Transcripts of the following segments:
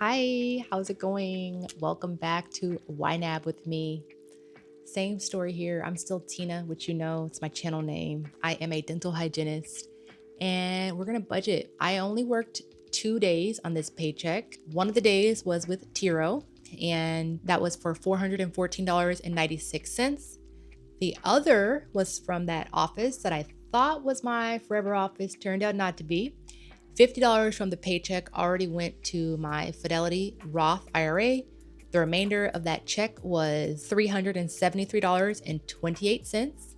Hi, how's it going? Welcome back to YNAB with me. Same story here. I'm still Tina, which you know, it's my channel name. I am a dental hygienist and we're gonna budget. I only worked 2 days on this paycheck. One of the days was with Tiro, and that was for $414.96. The other was from that office that I thought was my forever office, turned out not to be. $50 from the paycheck already went to my Fidelity Roth IRA. The remainder of that check was $373.28.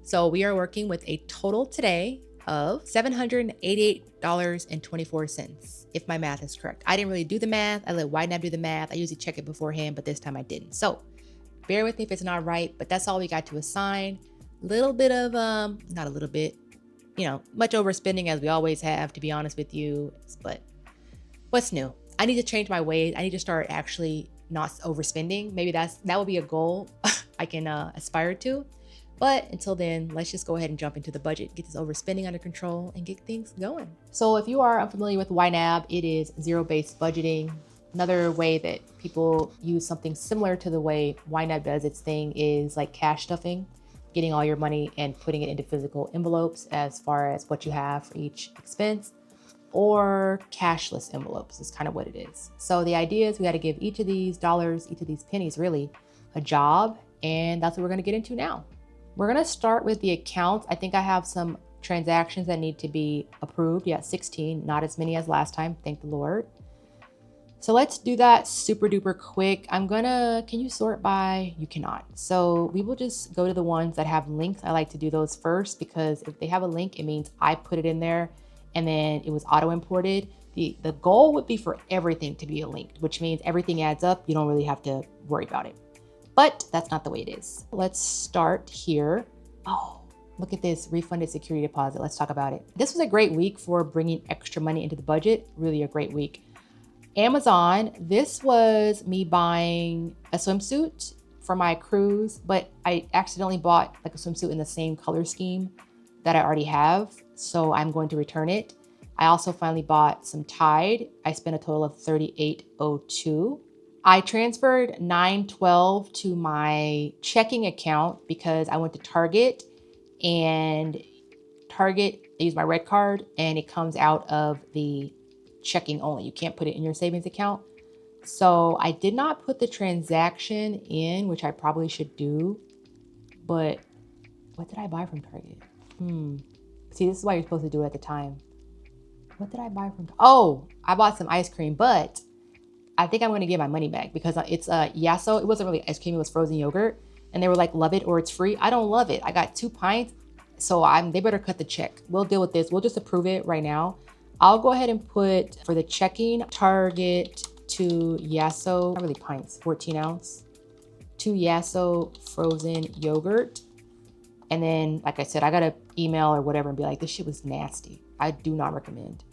So we are working with a total today of $788.24, if my math is correct. I didn't really do the math. I let YNAB do the math. I usually check it beforehand, but this time I didn't. So bear with me if it's not right, but that's all we got to assign. Little bit of, not a little bit, much overspending as we always have, to be honest with you. But what's new? I need to change my ways. I need to start actually not overspending. Maybe that would be a goal I can aspire to. But until then, let's just go ahead and jump into the budget, get this overspending under control, and get things going. So if you are unfamiliar with YNAB, it is zero-based budgeting. Another way that people use something similar to the way YNAB does its thing is like cash stuffing, getting all your money and putting it into physical envelopes as far as what you have for each expense, or cashless envelopes is kind of what it is. So the idea is we got to give each of these dollars, each of these pennies really, a job, and that's what we're going to get into now. We're going to start with the accounts. I think I have some transactions that need to be approved. Yeah, 16, not as many as last time, thank the Lord. So let's do that super duper quick. Can you sort by? You cannot. So we will just go to the ones that have links. I like to do those first because if they have a link, it means I put it in there and then it was auto imported. The goal would be for everything to be a link, which means everything adds up. You don't really have to worry about it, but that's not the way it is. Let's start here. Oh, look at this refunded security deposit. Let's talk about it. This was a great week for bringing extra money into the budget. Really a great week. Amazon, this was me buying a swimsuit for my cruise, but I accidentally bought like a swimsuit in the same color scheme that I already have. So I'm going to return it. I also finally bought some Tide. I spent a total of $38.02. I transferred $9.12 to my checking account because I went to Target, and Target, I use my red card and it comes out of the checking only. You can't put it in your savings account. So I did not put the transaction in, which I probably should do. But what did I buy from Target? See, this is why you're supposed to do it at the time. What did I buy from? Oh, I bought some ice cream, but I think I'm going to get my money back because it's Yasso. It wasn't really ice cream. It was frozen yogurt. And they were like, love it or it's free. I don't love it. I got 2 pints. So they better cut the check. We'll deal with this. We'll just approve it right now. I'll go ahead and put for the checking Target to Yasso, not really pints, 14 ounce, to Yasso frozen yogurt. And then, like I said, I got to email or whatever and be like, this shit was nasty. I do not recommend.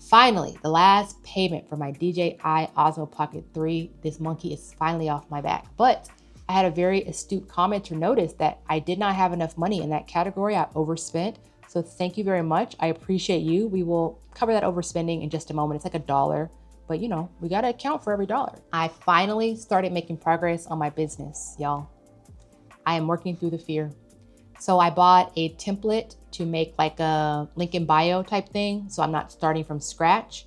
Finally, the last payment for my DJI Osmo Pocket 3. This monkey is finally off my back. But I had a very astute commenter notice that I did not have enough money in that category. I overspent. So thank you very much. I appreciate you. We will cover that overspending in just a moment. It's like $1, but we got to account for every dollar. I finally started making progress on my business, y'all. I am working through the fear. So I bought a template to make like a link in bio type thing. So I'm not starting from scratch.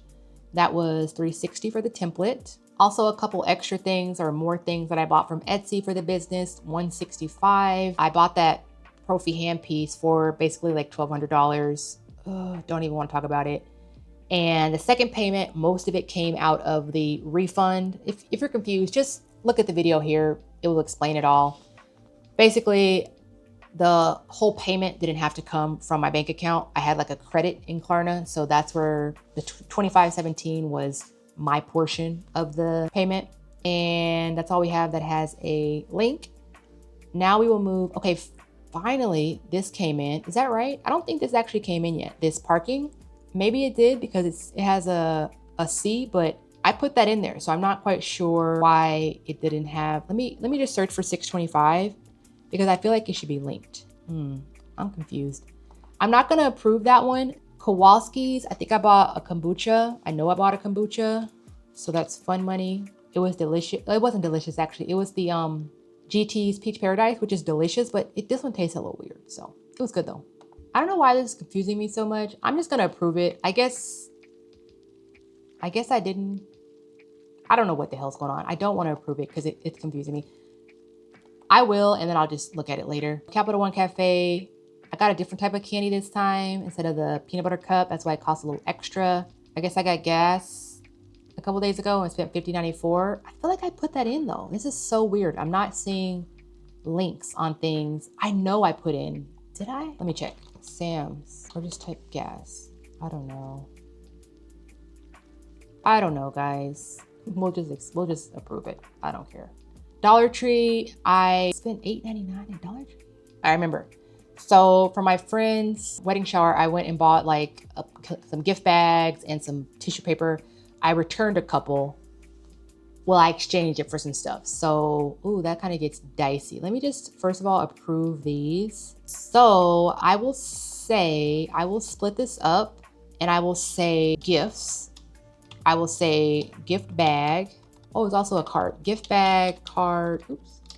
That was $360 for the template. Also a couple extra things or more things that I bought from Etsy for the business, $165. I bought that Profi handpiece for basically like $1,200. Don't even want to talk about it. And the second payment, most of it came out of the refund. If you're confused, just look at the video here. It will explain it all. Basically, the whole payment didn't have to come from my bank account. I had like a credit in Klarna. So that's where the $25.17 was my portion of the payment. And that's all we have that has a link. Now we will move. Okay, finally, this came in. Is that right? I don't think this actually came in yet. This parking, maybe it did because it has a C, but I put that in there. So I'm not quite sure why it didn't have. Let me just search for 625 because I feel like it should be linked. I'm confused. I'm not going to approve that one. Kowalski's, I think I bought a kombucha. I know I bought a kombucha. So that's fun money. It was delicious. It wasn't delicious actually. It was the GT's Peach Paradise, which is delicious, but this one tastes a little weird. So it was good though. I don't know why this is confusing me so much. I'm just gonna approve it. I guess I didn't. I don't know what the hell's going on. I don't want to approve it because it's confusing me. I will, and then I'll just look at it later. Capital One Cafe. I got a different type of candy this time instead of the peanut butter cup. That's why it costs a little extra. I guess I got gas a couple days ago and spent $50.94. I feel like I put that in though. This is so weird. I'm not seeing links on things I know I put in. Did I? Let me check. Sam's, or just type gas. I don't know. I don't know, guys. We'll just approve it. I don't care. Dollar Tree, I spent $8.99 at Dollar Tree. I remember. So for my friend's wedding shower, I went and bought like some gift bags and some tissue paper. I returned a couple. Well, I exchanged it for some stuff. So, ooh, that kind of gets dicey. Let me just, first of all, approve these. So I will split this up and I will say gifts. I will say gift bag. Oh, it's also a card. Gift bag, card,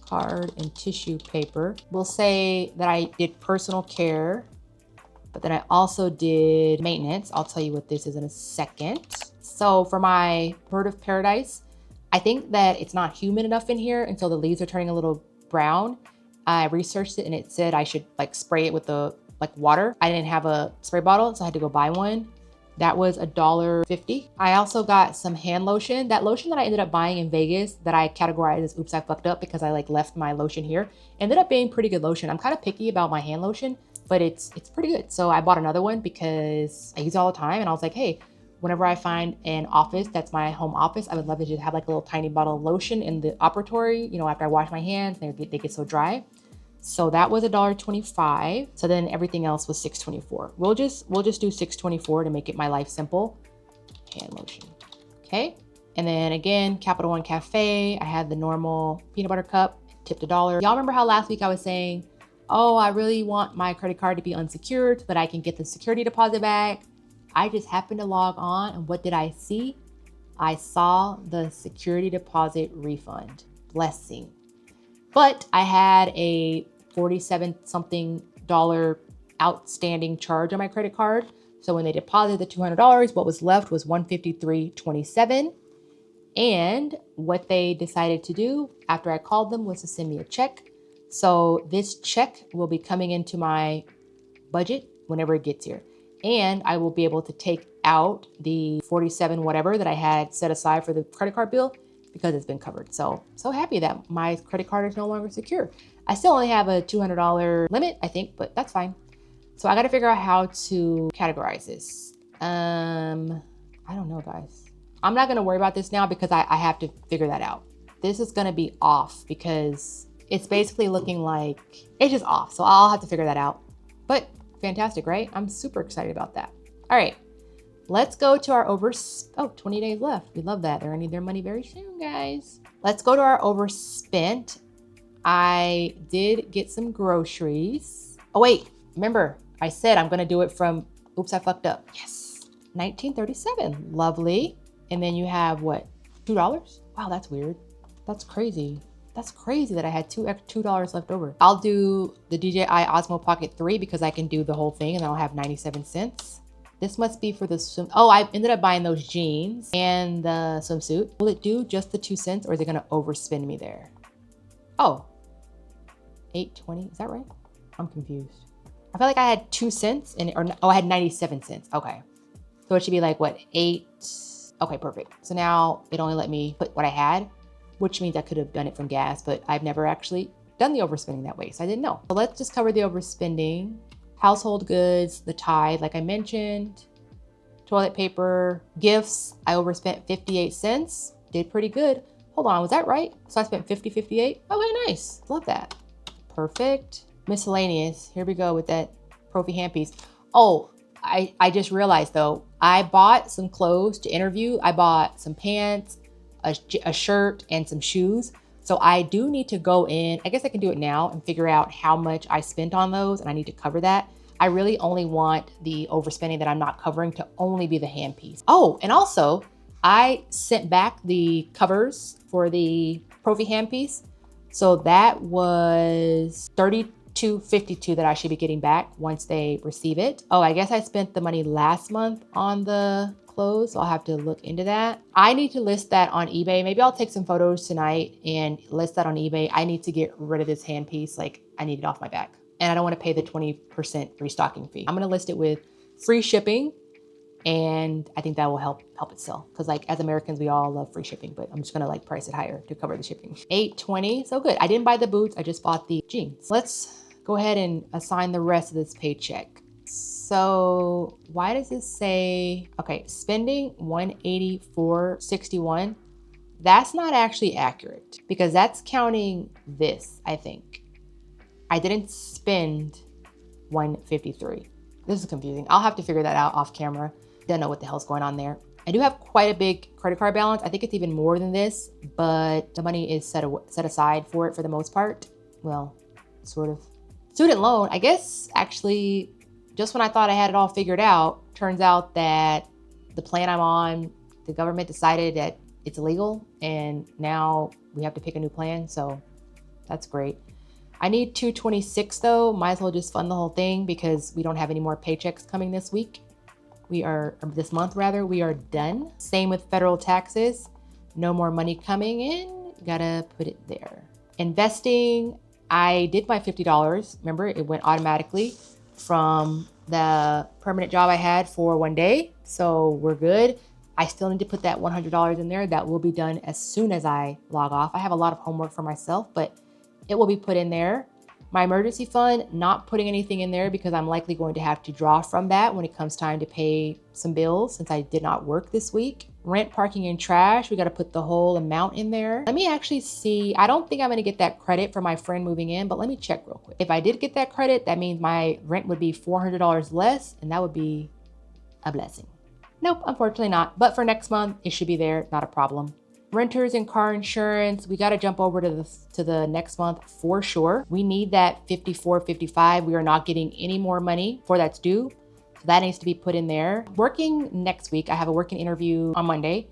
card, and tissue paper. We'll say that I did personal care, but then I also did maintenance. I'll tell you what this is in a second. So for my bird of paradise, I think that it's not humid enough in here until the leaves are turning a little brown. I researched it and it said I should like spray it with the water. I didn't have a spray bottle, so I had to go buy one. That was $1.50. I also got some hand lotion. That lotion that I ended up buying in Vegas that I categorized as oops, I fucked up because I like left my lotion here. Ended up being pretty good lotion. I'm kind of picky about my hand lotion, but it's pretty good. So I bought another one because I use it all the time. And I was like, hey, whenever I find an office that's my home office, I would love to just have like a little tiny bottle of lotion in the operatory, you know, after I wash my hands, they get so dry. So that was $1.25. So then everything else was $6.24. We'll just do $6.24 to make it my life simple. Hand lotion. Okay. And then again, Capital One Cafe. I had the normal peanut butter cup, tipped $1. Y'all remember how last week I was saying, oh, I really want my credit card to be unsecured so that I can get the security deposit back. I just happened to log on and what did I see? I saw the security deposit refund. Blessing. But I had a $47-something outstanding charge on my credit card. So when they deposited the $200, what was left was $153.27. And what they decided to do after I called them was to send me a check. So this check will be coming into my budget whenever it gets here. And I will be able to take out the 47 whatever that I had set aside for the credit card bill because it's been covered. So happy that my credit card is no longer secure. I still only have a $200 limit, I think, but that's fine. So I got to figure out how to categorize this. I don't know, guys. I'm not going to worry about this now because I have to figure that out. This is going to be off because it's basically looking like it's just off. So I'll have to figure that out. But fantastic, right? I'm super excited about that. All right. Let's go to our 20 days left. We love that. They're gonna need their money very soon, guys. Let's go to our overspent. I did get some groceries. Oh wait, remember I said I'm gonna do it from, oops, I fucked up. Yes, $19.37, lovely. And then you have what, $2? Wow, that's weird. That's crazy. That's crazy that I had $2 left over. I'll do the DJI Osmo Pocket 3 because I can do the whole thing and then I'll have 97 cents. This must be for the swim. Oh, I ended up buying those jeans and the swimsuit. Will it do just the 2 cents or is it gonna overspend me there? Oh, $8.20, is that right? I'm confused. I feel like I had 2 cents I had 97 cents, okay. So it should be like what, 8? Okay, perfect. So now it only let me put what I had, which means I could have done it from gas, but I've never actually done the overspending that way, so I didn't know. So let's just cover the overspending. Household goods, the tithe, like I mentioned, toilet paper, gifts. I overspent 58 cents, did pretty good. Hold on, was that right? So I spent 58. Oh, very nice, love that. Perfect. Miscellaneous, here we go with that Profi hand piece. Oh, I just realized though, I bought some clothes to interview. I bought some pants, a shirt, and some shoes. So I do need to go in, I guess I can do it now and figure out how much I spent on those and I need to cover that. I really only want the overspending that I'm not covering to only be the hand piece. Oh, and also I sent back the covers for the Profi handpiece. So that was $32.52 that I should be getting back once they receive it. Oh, I guess I spent the money last month on the clothes, so I'll have to look into that. I need to list that on eBay. Maybe I'll take some photos tonight and list that on eBay. I need to get rid of this handpiece. Like, I need it off my back. And I don't want to pay the 20% restocking fee. I'm going to list it with free shipping. And I think that will help it sell. Because like as Americans, we all love free shipping, but I'm just gonna like price it higher to cover the shipping. $8.20, so good. I didn't buy the boots, I just bought the jeans. Let's go ahead and assign the rest of this paycheck. So why does this say, okay, spending $184.61. That's not actually accurate because that's counting this, I think. I didn't spend $153. This is confusing. I'll have to figure that out off camera. Don't know what the hell's going on there. I do have quite a big credit card balance. I think it's even more than this, but the money is set aside for it for the most part. Well, sort of. Student loan, I guess actually, just when I thought I had it all figured out, turns out that the plan I'm on, the government decided that it's illegal and now we have to pick a new plan. So that's great. I need $226 though. Might as well just fund the whole thing because we don't have any more paychecks coming this week. This month rather, we are done. Same with federal taxes. No more money coming in. Gotta put it there. Investing, I did my $50. Remember, it went automatically from the permanent job I had for one day. So we're good. I still need to put that $100 in there. That will be done as soon as I log off. I have a lot of homework for myself, but it will be put in there. My emergency fund, not putting anything in there because I'm likely going to have to draw from that when it comes time to pay some bills since I did not work this week. Rent, parking, and trash, we got to put the whole amount in there. Let me actually see. I don't think I'm going to get that credit for my friend moving in, but let me check real quick. If I did get that credit, that means my rent would be $400 less, and that would be a blessing. Nope, unfortunately not. But for next month, it should be there, not a problem. Renters and car insurance, we got to jump over to the next month for sure. We need that $54.55. We are not getting any more money for that's due. So that needs to be put in there. Working next week, I have a working interview on Monday.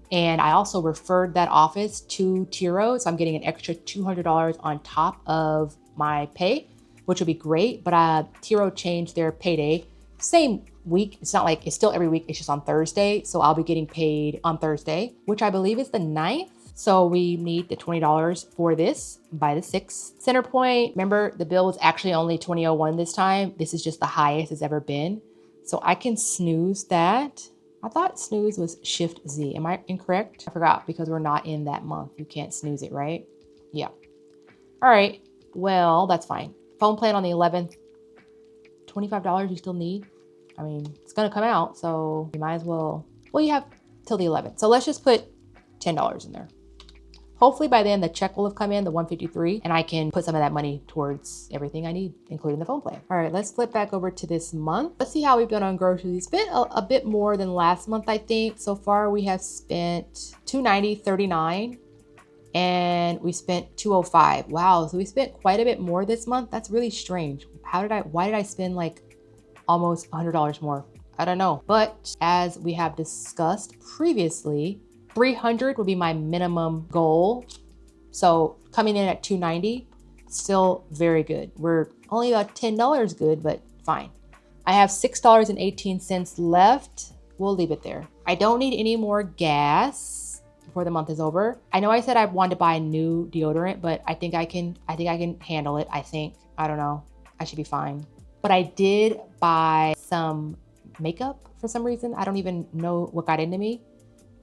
And I also referred that office to Tiro. So I'm getting an extra $200 on top of my pay, which would be great. But Tiro changed their payday. Same week. It's not like it's still every week. It's just on Thursday. So I'll be getting paid on Thursday, which I believe is the 9th. So we need the $20 for this by the 6th. Centerpoint, remember the bill was actually only $20.01 this time. This is just the highest it's ever been. So I can snooze that. I thought snooze was Shift Z. Am I incorrect? I forgot because we're not in that month. You can't snooze it, right? Yeah. All right. Well, that's fine. Phone plan on the 11th. $25 you still need. I mean, it's gonna come out, so you might as well. Well, you have till the 11th. So let's just put $10 in there. Hopefully by then the check will have come in, the $153, and I can put some of that money towards everything I need, including the phone plan. All right, let's flip back over to this month. Let's see how we've done on groceries. Spent a bit more than last month, I think. So far we have spent $290.39. And we spent $205. Wow, so we spent quite a bit more this month. That's really strange. Why did I spend like almost $100 more? I don't know. But as we have discussed previously, $300 would be my minimum goal. So coming in at $290, still very good. We're only about $10 good, but fine. I have $6.18 left. We'll leave it there. I don't need any more gas before the month is over. I know I said I wanted to buy new deodorant, but I think I can handle it. I don't know. I should be fine. But I did buy some makeup for some reason. I don't even know what got into me,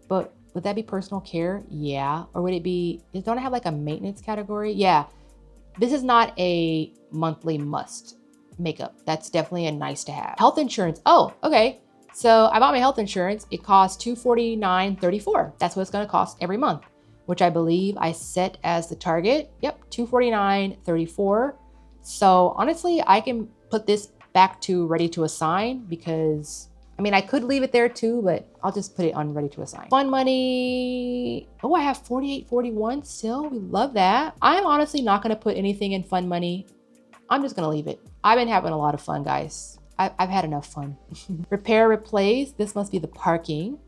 but would that be personal care? Yeah. Or would it be, don't I have like a maintenance category? Yeah. This is not a monthly must makeup. That's definitely a nice to have. Health insurance. Oh, okay. So I bought my health insurance. It costs $249.34. That's what it's going to cost every month, which I believe I set as the target. Yep, $249.34. So honestly, I can put this back to ready to assign because, I mean, I could leave it there too, but I'll just put it on ready to assign. Fun money. Oh, I have $48.41 still. We love that. I'm honestly not going to put anything in fun money. I'm just going to leave it. I've been having a lot of fun, guys. I've had enough fun. Repair, replace. This must be the parking.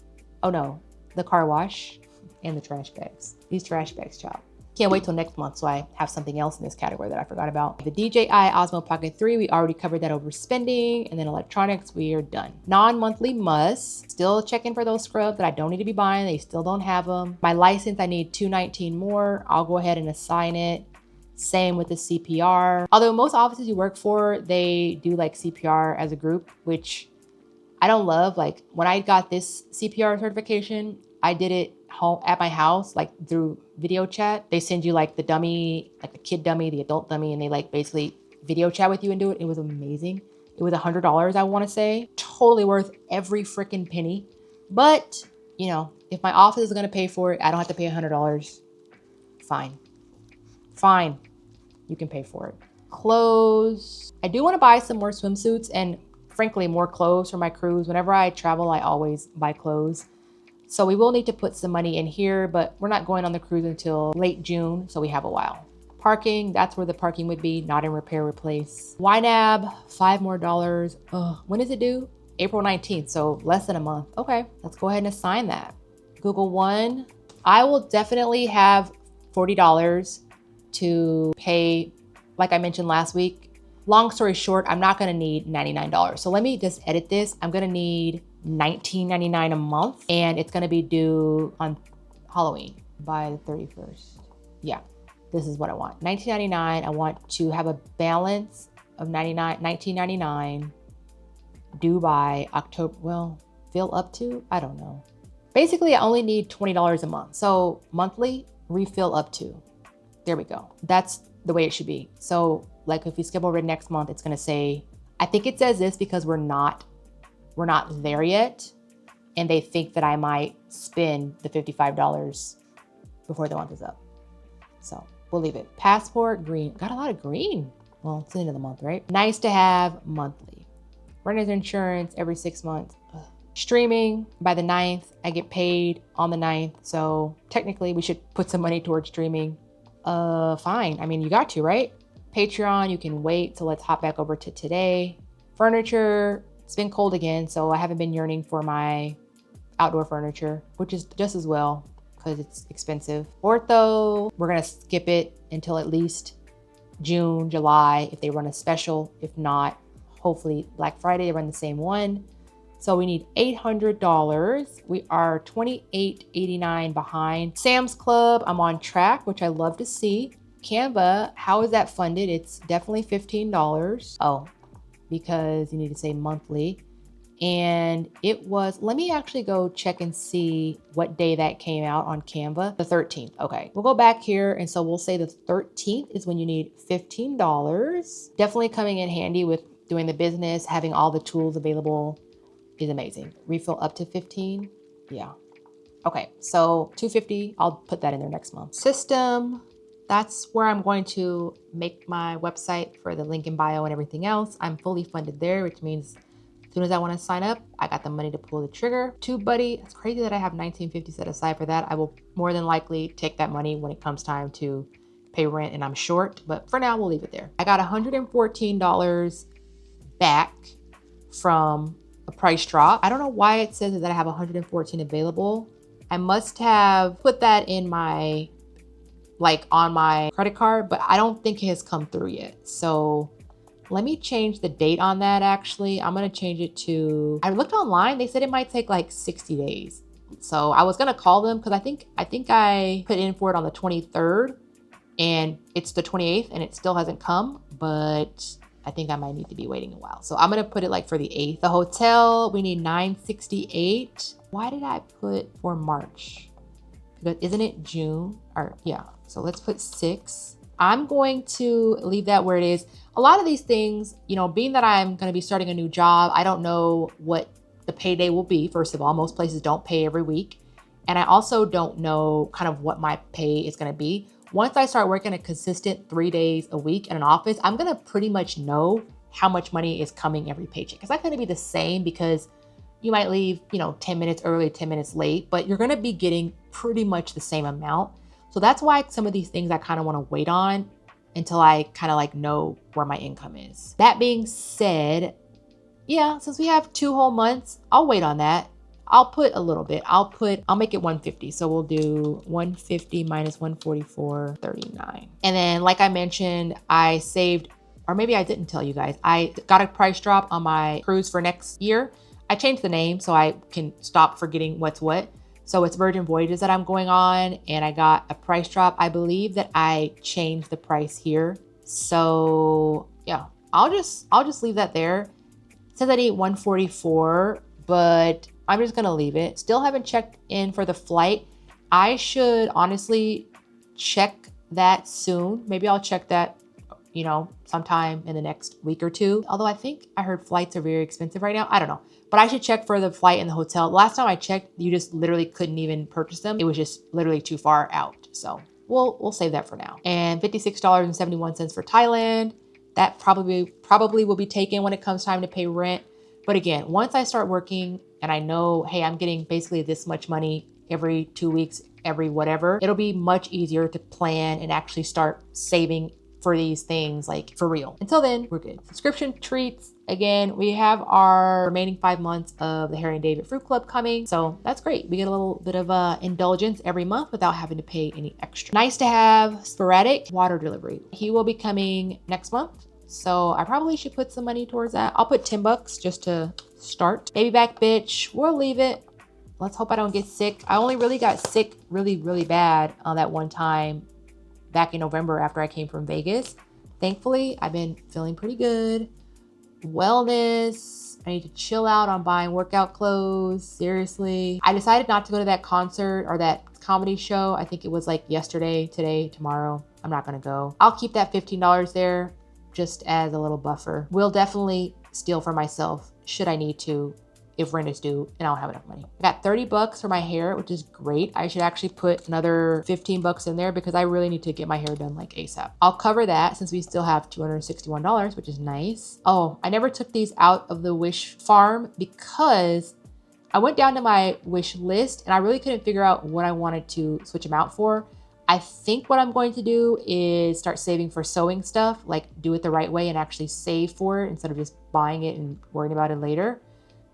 Oh no, the car wash, and the trash bags. These trash bags, child. Can't wait till next month so I have something else in this category that I forgot about. The DJI Osmo Pocket 3, we already covered that overspending. And then electronics, we are done. Non-monthly must. Still checking for those scrubs that I don't need to be buying. They still don't have them. My license, I need 219 more. I'll go ahead and assign it. Same with the CPR. Although most offices you work for, they do like CPR as a group, which I don't love. Like when I got this CPR certification, I did it home at my house, like through video chat. They send you like the dummy, like the kid dummy, the adult dummy, and they like basically video chat with you and do it. It was amazing. It was $100, I want to say. Totally worth every freaking penny. But, you know, if my office is going to pay for it, I don't have to pay $100. Fine. Fine. You can pay for it. Clothes. I do want to buy some more swimsuits and frankly, more clothes for my cruise. Whenever I travel, I always buy clothes. So we will need to put some money in here, but we're not going on the cruise until late June, so we have a while. Parking, that's where the parking would be, not in repair replace. YNAB, $5 more. Ugh, when is it due? April 19th, so less than a month. Okay, let's go ahead and assign that. Google One, I will definitely have $40 to pay, like I mentioned last week. Long story short, I'm not gonna need $99. So let me just edit this. I'm gonna need $19.99 a month, and it's gonna be due on Halloween by the 31st. Yeah, this is what I want. $19.99, I want to have a balance of $19.99 due by October, well, fill up to, I don't know. Basically, I only need $20 a month. So monthly, refill up to. There we go. That's the way it should be. So like if we skip over next month, it's gonna say, I think it says this because we're not there yet. And they think that I might spend the $55 before the month is up. So we'll leave it. Passport, green, got a lot of green. Well, it's the end of the month, right? Nice to have monthly. Renter's insurance every 6 months. Ugh. Streaming by the 9th, I get paid on the 9th. So technically we should put some money towards streaming. Fine. I mean, you got to, right? Patreon, you can wait. So let's hop back over to today. Furniture, it's been cold again, so I haven't been yearning for my outdoor furniture, which is just as well because it's expensive. Ortho, we're gonna skip it until at least June, July, if they run a special. If not, hopefully Black Friday, they run the same one. So we need $800. We are $28.89 behind. Sam's Club, I'm on track, which I love to see. Canva, how is that funded? It's definitely $15. Oh, because you need to say monthly. And it was, let me actually go check and see what day that came out on Canva. The 13th. Okay, we'll go back here. And so we'll say the 13th is when you need $15. Definitely coming in handy with doing the business, having all the tools available is amazing. Refill up to 15. Yeah. Okay, so $250, I'll put that in there next month. System, that's where I'm going to make my website for the link in bio and everything else. I'm fully funded there, which means as soon as I want to sign up, I got the money to pull the trigger. TubeBuddy, it's crazy that I have $19.50 set aside for that. I will more than likely take that money when it comes time to pay rent and I'm short, but for now we'll leave it there. I got $114 back from a price drop. I don't know why it says that I have 114 available. I must have put that in my, like on my credit card, but I don't think it has come through yet. So let me change the date on that. Actually, I'm going to change it to, I looked online. They said it might take like 60 days. So I was going to call them because I think I put in for it on the 23rd and it's the 28th and it still hasn't come, but I think I might need to be waiting a while. So I'm going to put it like for the 8th. The hotel, we need $968. Why did I put for March? Because isn't it June? Or yeah. So let's put 6. I'm going to leave that where it is. A lot of these things, you know, being that I'm going to be starting a new job, I don't know what the payday will be. First of all, most places don't pay every week. And I also don't know kind of what my pay is going to be. Once I start working a consistent 3 days a week in an office, I'm going to pretty much know how much money is coming every paycheck. It's not going to be the same because you might leave, you know, 10 minutes early, 10 minutes late, but you're going to be getting pretty much the same amount. So that's why some of these things I kind of want to wait on until I kind of like know where my income is. That being said, yeah, since we have 2 whole months, I'll wait on that. I'll put a little bit. I'll make it 150. So we'll do 150 minus 144.39. And then like I mentioned, I saved, or maybe I didn't tell you guys, I got a price drop on my cruise for next year. I changed the name so I can stop forgetting what's what. So it's Virgin Voyages that I'm going on, and I got a price drop. I believe that I changed the price here. So yeah, I'll just leave that there. It says I need 144, but I'm just gonna leave it. Still haven't checked in for the flight. I should honestly check that soon. Maybe I'll check that, you know, sometime in the next week or two. Although I think I heard flights are very expensive right now. I don't know. But I should check for the flight and the hotel. Last time I checked, you just literally couldn't even purchase them. It was just literally too far out. So we'll save that for now. And $56.71 for Thailand. That probably will be taken when it comes time to pay rent. But again, once I start working and I know, hey, I'm getting basically this much money every 2 weeks, every whatever, it'll be much easier to plan and actually start saving for these things, like for real. Until then, we're good. Subscription treats. Again, we have our remaining 5 months of the Harry and David Fruit Club coming. So that's great. We get a little bit of indulgence every month without having to pay any extra. Nice to have sporadic water delivery. He will be coming next month. So I probably should put some money towards that. I'll put $10 just to start. Baby back bitch, we'll leave it. Let's hope I don't get sick. I only really got sick really bad on that one time back in November after I came from Vegas. Thankfully, I've been feeling pretty good. Wellness. I need to chill out on buying workout clothes. Seriously. I decided not to go to that concert or that comedy show. I think it was like yesterday, today, tomorrow. I'm not gonna go. I'll keep that $15 there just as a little buffer. Will definitely steal for myself should I need to if rent is due and I don't have enough money. I got $30 for my hair, which is great. I should actually put another $15 in there because I really need to get my hair done like ASAP. I'll cover that since we still have $261, which is nice. Oh, I never took these out of the Wish farm because I went down to my Wish list and I really couldn't figure out what I wanted to switch them out for. I think what I'm going to do is start saving for sewing stuff, like do it the right way and actually save for it instead of just buying it and worrying about it later.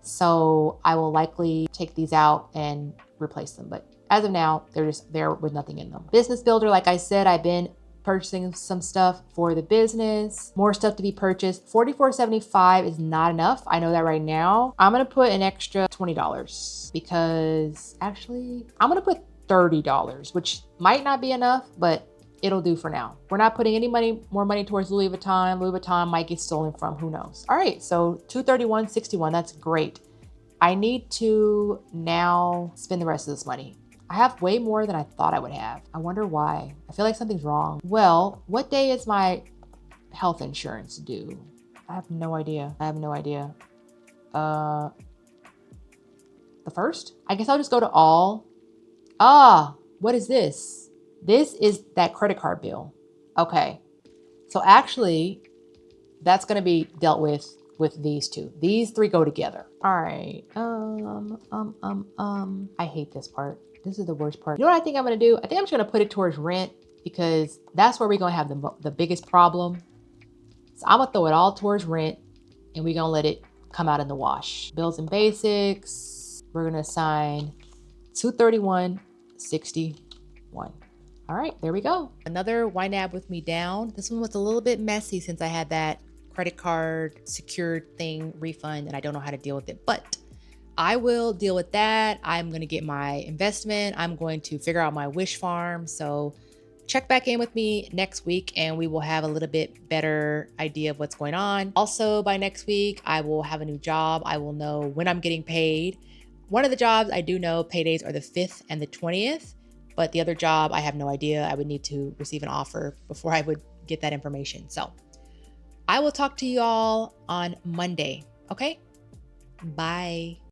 So I will likely take these out and replace them. But as of now, they're just there with nothing in them. Business builder, like I said, I've been purchasing some stuff for the business, more stuff to be purchased. $44.75 is not enough. I know that right now. I'm gonna put an extra $20 because actually I'm gonna put $30, which might not be enough, but it'll do for now. We're not putting any more money towards Louis Vuitton. Louis Vuitton might get stolen from, who knows? All right, so $231.61, that's great. I need to now spend the rest of this money. I have way more than I thought I would have. I wonder why. I feel like something's wrong. Well, what day is my health insurance due? I have no idea. The 1st? I guess I'll just go to all. What is this? This is that credit card bill. Okay. So actually, that's going to be dealt with these two. These three go together. All right. I hate this part. This is the worst part. You know what I think I'm going to do? I think I'm just going to put it towards rent because that's where we're going to have the biggest problem. So I'm going to throw it all towards rent and we're going to let it come out in the wash. Bills and basics. We're going to assign $231.61. All right, there we go. Another YNAB with me down. This one was a little bit messy since I had that credit card secured thing refund and I don't know how to deal with it, but I will deal with that. I'm going to get my investment. I'm going to figure out my Wish farm. So check back in with me next week and we will have a little bit better idea of what's going on. Also by next week, I will have a new job. I will know when I'm getting paid. One of the jobs I do know paydays are the 5th and the 20th. But the other job, I have no idea. I would need to receive an offer before I would get that information. So I will talk to you all on Monday. Okay? Bye.